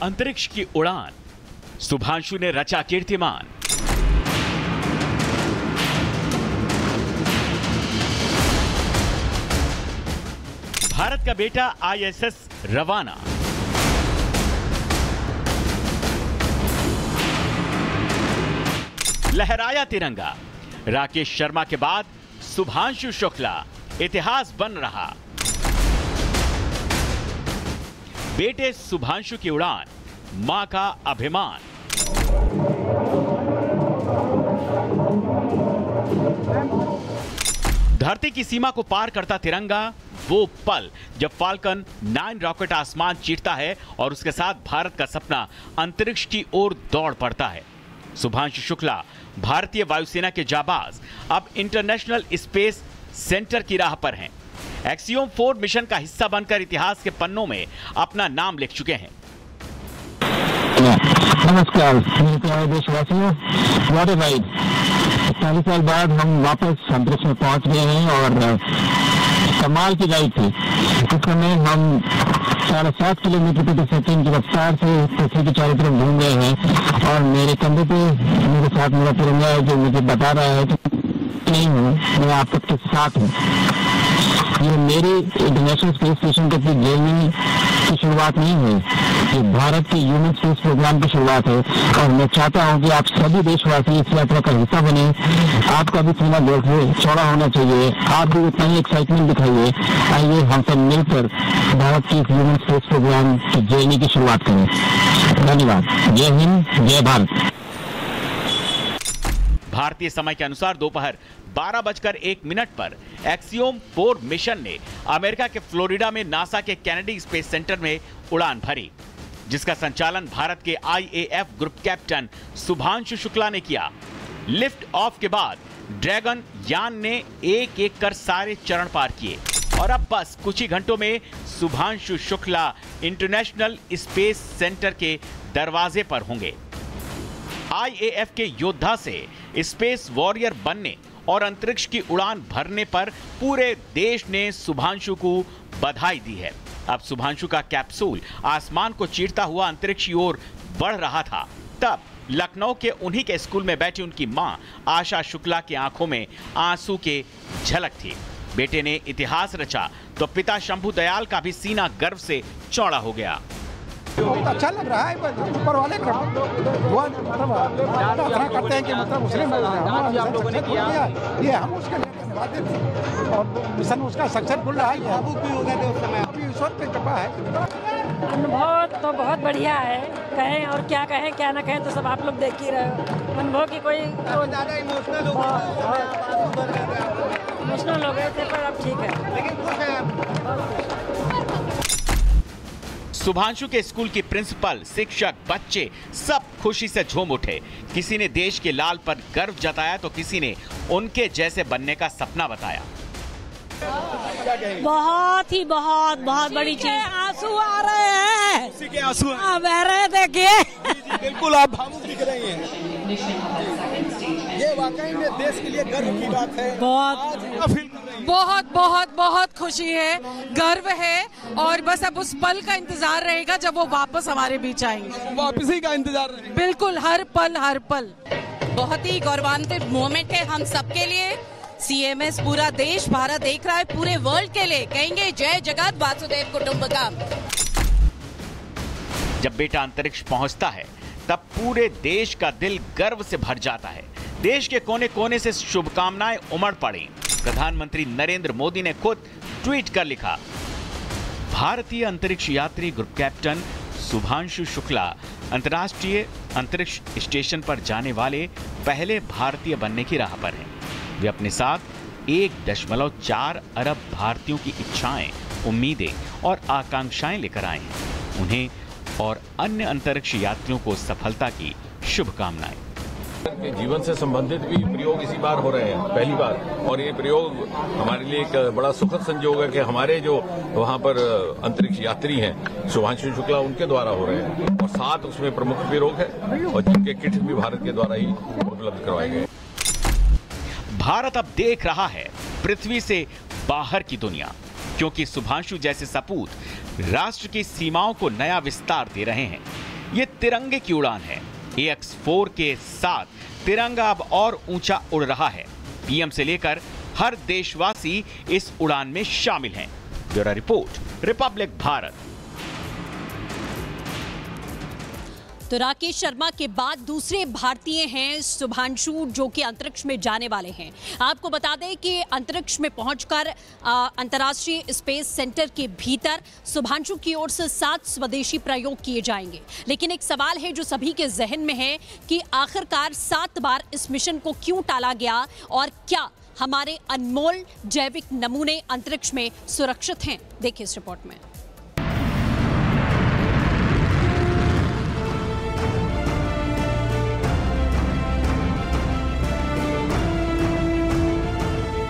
अंतरिक्ष की उड़ान, शुभांशु ने रचा कीर्तिमान। भारत का बेटा ISS रवाना। लहराया तिरंगा। राकेश शर्मा के बाद शुभांशु शुक्ला इतिहास बन रहा। बेटे शुभांशु की उड़ान, मां का अभिमान। धरती की सीमा को पार करता तिरंगा, वो पल जब फाल्कन 9 रॉकेट आसमान चीरता है और उसके साथ भारत का सपना अंतरिक्ष की ओर दौड़ पड़ता है। शुभांशु शुक्ला भारतीय वायुसेना के जाबाज अब इंटरनेशनल स्पेस सेंटर की राह पर हैं। एक्सियोम 4 मिशन का हिस्सा बनकर इतिहास के पन्नों में अपना नाम लिख चुके हैं। नमस्कार मेरे प्यारे देशवासियों, व्हाट अ राइड। 40 साल बाद हम वापस अंतरिक्ष में पहुंच गए हैं और कमाल की राइड थी। इस समय हम 7.5 किलोमीटर प्रति सेकंड की रफ्तार से पृथ्वी की चारों तरफ घूम रहे हैं और मेरे कंधे पे मेरे साथ मेरा तिरंगा है जो मुझे बता रहा है कि नहीं हूँ, मैं आप सबके साथ हूँ। ये मेरी इंटरनेशनल स्पेस स्टेशन की जर्नी की शुरुआत नहीं है, ये भारत के ह्यूमन स्पेस प्रोग्राम की शुरुआत है और मैं चाहता हूँ कि आप सभी देशवासी इस यात्रा का हिस्सा बने। आपका भी सीना देखिए चौड़ा होना चाहिए, आप भी उतना ही एक्साइटमेंट दिखाइए। आइए हम सब मिलकर भारत के ह्यूमन स्पेस प्रोग्राम की जर्नी की शुरुआत करें। धन्यवाद। जय हिंद, जय भारत। भारतीय समय के अनुसार दोपहर 12:01 पर एक्सियोम 4 मिशन ने अमेरिका के फ्लोरिडा में नासा के केनेडी स्पेस सेंटर में उड़ान भरी, जिसका संचालन भारत के IAF group captain Shubhanshu Shukla ने किया। लिफ्ट ऑफ के बाद ड्रैगन यान ने एक कर सारे चरण पार किए और अब बस कुछ ही घंटों में Shubhanshu Shukla international space centre के दरवाजे पर होंगे। IAF के योद्धा से स्पेस वॉरियर बनने और अंतरिक्ष की उड़ान भरने पर पूरे देश ने शुभांशु को बधाई दी है। अब शुभांशु का कैप्सूल आसमान को चीरता हुआ अंतरिक्ष की ओर बढ़ रहा था, तब लखनऊ के उन्हीं के स्कूल में बैठी उनकी मां आशा शुक्ला की आंखों में आंसू के झलक थी। बेटे ने इतिहास रचा तो पिता शंभू दयाल का भी सीना गर्व से चौड़ा हो गया। बहुत अच्छा लग रहा है, ऊपर वाले करते हैं कि मतलब उसने ये हम उसके लिए धन्यवाद देते हैं और मिशन उसका सक्सेसफुल रहा है। अभी ईश्वर पे कृपा है। अनुभव तो बहुत बढ़िया है, कहें और क्या कहें क्या ना कहें तो सब आप लोग देख ही रहे हो। अनुभव की कोई ज़्यादा इमोशनल हो गए थे पर अब ठीक है, लेकिन खुश है। शुभांशु के स्कूल की प्रिंसिपल, शिक्षक, बच्चे सब खुशी से झूम उठे। किसी ने देश के लाल पर गर्व जताया तो किसी ने उनके जैसे बनने का सपना बताया। बहुत बड़ी चीज। आंसू आ रहे हैं, उसी के आंसू बह रहे, देखिए। बिल्कुल आप भावुक दिख रही हैं। ये वाकई में देश के लिए गर्व की बात है। बहुत खुशी है, गर्व है और बस अब उस पल का इंतजार रहेगा जब वो वापस हमारे बीच आएंगे। वापसी का इंतजार रहेगा। बिल्कुल, हर पल। बहुत ही गौरवान्वित मोमेंट है हम सबके लिए। CMS पूरा देश, भारत देख रहा है, पूरे वर्ल्ड के लिए कहेंगे जय जगत वासुदेव कुटुंबकम। जब बेटा अंतरिक्ष पहुंचता है तब पूरे देश का दिल गर्व से भर जाता है। देश के कोने कोने से शुभकामनाएं उमड़ पड़ी। प्रधानमंत्री नरेंद्र मोदी ने खुद ट्वीट कर लिखा, भारतीय अंतरिक्ष यात्री ग्रुप कैप्टन शुभांशु शुक्ला अंतर्राष्ट्रीय अंतरिक्ष स्टेशन पर जाने वाले पहले भारतीय बनने की राह पर हैं। वे अपने साथ 1.4 अरब भारतीयों की इच्छाएं, उम्मीदें और आकांक्षाएं लेकर आए हैं। उन्हें और अन्य अंतरिक्ष यात्रियों को सफलता की शुभकामनाएं। जीवन से संबंधित भी प्रयोग इसी बार हो रहे हैं, पहली बार, और ये प्रयोग हमारे लिए एक बड़ा सुखद संयोग है कि हमारे जो वहाँ पर अंतरिक्ष यात्री हैं शुभांशु शुक्ला, उनके द्वारा हो रहे हैं और साथ उसमें प्रमुख भी लोग हैं और जिनके किट्स भी भारत के द्वारा ही उपलब्ध करवाए गए। भारत अब देख रहा है पृथ्वी से बाहर की दुनिया, क्योंकि शुभांशु जैसे सपूत राष्ट्र की सीमाओं को नया विस्तार दे रहे हैं। ये तिरंगे की उड़ान है। AX4 के साथ तिरंगा अब और ऊंचा उड़ रहा है। पीएम से लेकर हर देशवासी इस उड़ान में शामिल हैं। Bureau report, Republic Bharat. तो राकेश शर्मा के बाद दूसरे भारतीय हैं शुभांशु, जो कि अंतरिक्ष में जाने वाले हैं। आपको बता दें कि अंतरिक्ष में पहुंचकर अंतर्राष्ट्रीय स्पेस सेंटर के भीतर शुभांशु की ओर से 7 स्वदेशी प्रयोग किए जाएंगे। लेकिन एक सवाल है जो सभी के जहन में है कि आखिरकार 7 बार इस मिशन को क्यों टाला गया और क्या हमारे अनमोल जैविक नमूने अंतरिक्ष में सुरक्षित हैं? देखिए इस रिपोर्ट में।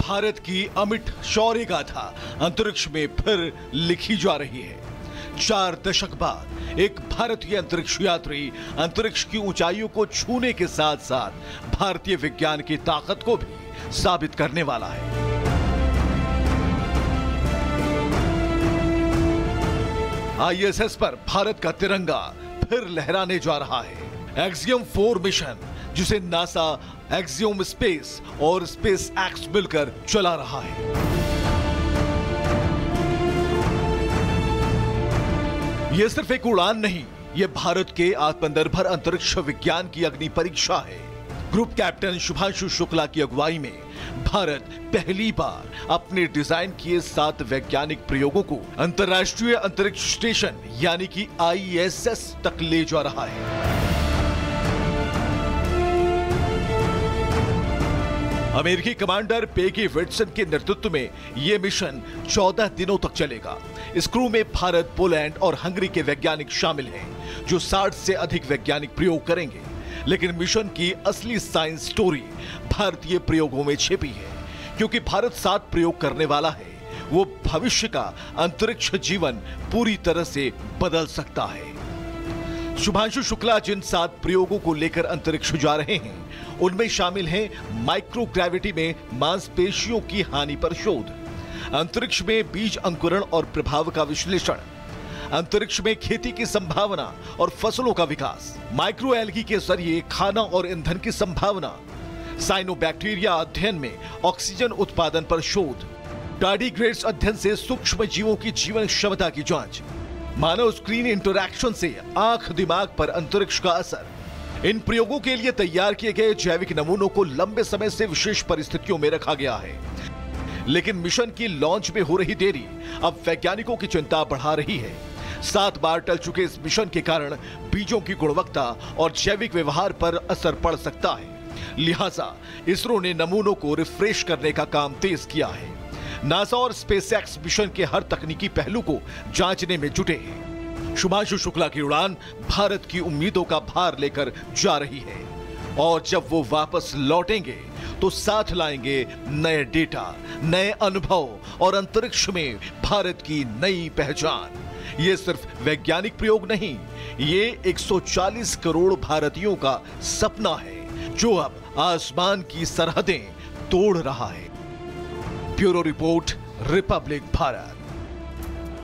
भारत की अमिट शौर्य गाथा अंतरिक्ष में फिर लिखी जा रही है। 4 दशक बाद एक भारतीय अंतरिक्ष यात्री अंतरिक्ष की ऊंचाइयों को छूने के साथ साथ भारतीय विज्ञान की ताकत को भी साबित करने वाला है। ISS पर भारत का तिरंगा फिर लहराने जा रहा है। एक्सियम 4 मिशन, जिसे नासा, एक्सियम स्पेस और स्पेस एक्स मिलकर चला रहा है। यह सिर्फ एक उड़ान नहीं, यह भारत के आत्मनिर्भर अंतरिक्ष विज्ञान की अग्नि परीक्षा है। ग्रुप कैप्टन शुभांशु शुक्ला की अगुवाई में भारत पहली बार अपने डिजाइन किए 7 वैज्ञानिक प्रयोगों को अंतर्राष्ट्रीय अंतरिक्ष स्टेशन यानी कि ISS तक ले जा रहा है। अमेरिकी कमांडर पेगी विट्सन के नेतृत्व में यह मिशन 14 दिनों तक चलेगा। इस क्रू में भारत, पोलैंड और हंगरी के वैज्ञानिक शामिल हैं, जो 60 से अधिक वैज्ञानिक प्रयोग करेंगे। लेकिन मिशन की असली साइंस स्टोरी भारतीय प्रयोगों में छिपी है, क्योंकि भारत 7 प्रयोग करने वाला है। वो भविष्य का अंतरिक्ष जीवन पूरी तरह से बदल सकता है। शुभांशु शुक्ला जिन 7 प्रयोगों को लेकर अंतरिक्ष जा रहे हैं, उनमें शामिल हैं माइक्रोग्रेविटी में मांसपेशियों की हानि पर शोध, अंतरिक्ष में बीज अंकुरण और प्रभाव का विश्लेषण, अंतरिक्ष में खेती की संभावना और फसलों का विकास, माइक्रो एल्गी के जरिए खाना और ईंधन की संभावना, साइनोबैक्टीरिया अध्ययन में ऑक्सीजन उत्पादन पर शोध, टार्डिग्रेड्स अध्ययन से सूक्ष्म जीवों की जीवन क्षमता की जांच, मानव स्क्रीन इंटरैक्शन से आंख दिमाग पर अंतरिक्ष का असर। इन प्रयोगों के लिए तैयार किए गए जैविक नमूनों को लंबे समय से विशेष परिस्थितियों में रखा गया है। लेकिन मिशन की लॉन्च में हो रही देरी अब वैज्ञानिकों की चिंता बढ़ा रही है। 7 बार टल चुके इस मिशन के कारण बीजों की गुणवत्ता और जैविक व्यवहार पर असर पड़ सकता है। लिहाजा इसरो ने नमूनों को रिफ्रेश करने का काम तेज किया है। नासा और स्पेसएक्स मिशन के हर तकनीकी पहलू को जांचने में जुटे हैं। शुभांशु शुक्ला की उड़ान भारत की उम्मीदों का भार लेकर जा रही है, और जब वो वापस लौटेंगे तो साथ लाएंगे नए डेटा, नए अनुभव और अंतरिक्ष में भारत की नई पहचान। ये सिर्फ वैज्ञानिक प्रयोग नहीं, ये 140 करोड़ भारतीयों का सपना है, जो अब आसमान की सरहदें तोड़ रहा है। Bureau report, Republic Bharat.